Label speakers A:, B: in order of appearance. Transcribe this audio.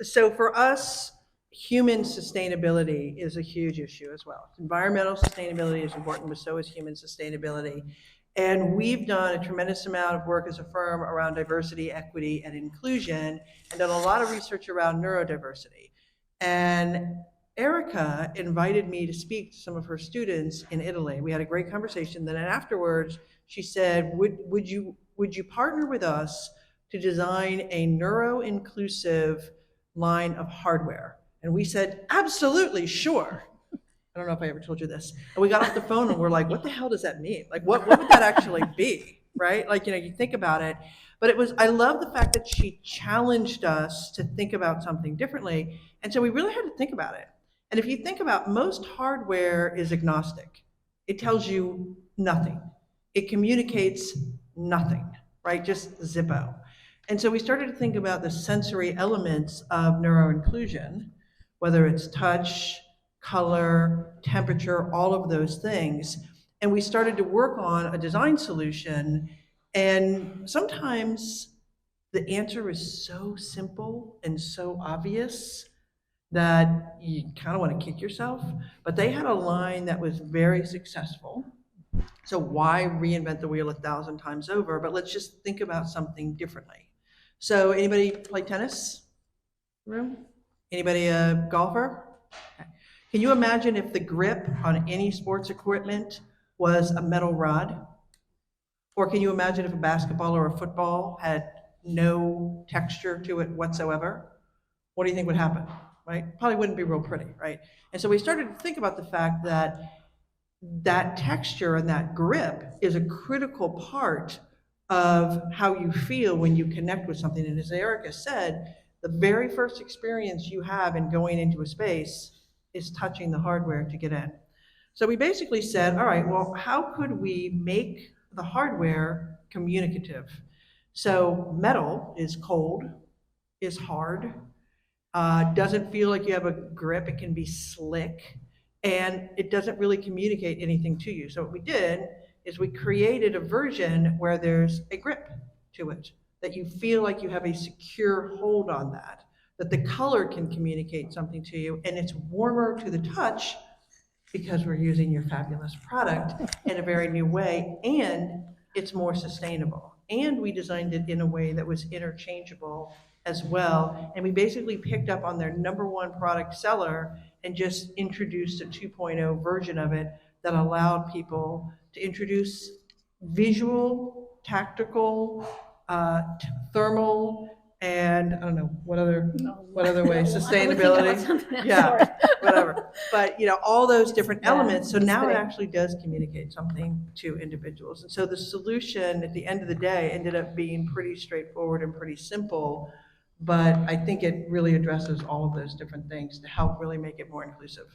A: So for us, human sustainability is a huge issue as well. Environmental sustainability is important, but so is human sustainability. And we've done a tremendous amount of work as a firm around diversity, equity, and inclusion, and done a lot of research around neurodiversity. And Erica invited me to speak to some of her students in Italy. We had a great conversation. Then afterwards, she said, would you partner with us to design a neuro-inclusive line of hardware? And we said, absolutely, sure. I don't know if I ever told you this. And we got off the phone and we're like, what the hell does that mean? Like, what would that actually be? Right? Like, you think about it. But I love the fact that she challenged us to think about something differently. And so we really had to think about it. And if you think about, most hardware is agnostic. It tells you nothing. It communicates nothing, right? Just Zippo. And so we started to think about the sensory elements of neuroinclusion, whether it's touch, color, temperature, all of those things. And we started to work on a design solution. And sometimes the answer is so simple and so obvious that you kind of want to kick yourself. But they had a line that was very successful. So why reinvent the wheel 1,000 times over? But let's just think about something differently. So anybody play tennis? Room? Anybody a golfer? Okay. Can you imagine if the grip on any sports equipment was a metal rod? Or can you imagine if a basketball or a football had no texture to it whatsoever? What do you think would happen, right? Probably wouldn't be real pretty, right? And so we started to think about the fact that that texture and that grip is a critical part of how you feel when you connect with something. And as Erica said, the very first experience you have in going into a space is touching the hardware to get in. So we basically said, all right, well, how could we make the hardware communicative? So metal is cold, is hard, doesn't feel like you have a grip. It can be slick, and it doesn't really communicate anything to you. So what we did is we created a version where there's a grip to it, that you feel like you have a secure hold on that the color can communicate something to you, and it's warmer to the touch because we're using your fabulous product in a very new way, and it's more sustainable. And we designed it in a way that was interchangeable as well. And we basically picked up on their #1 product seller and just introduced a 2.0 version of it that allowed people to introduce visual, tactical, thermal, and I don't know what other way, sustainability, yeah, whatever. But all those different elements. So now it actually does communicate something to individuals. And so the solution at the end of the day ended up being pretty straightforward and pretty simple. But I think it really addresses all of those different things to help really make it more inclusive.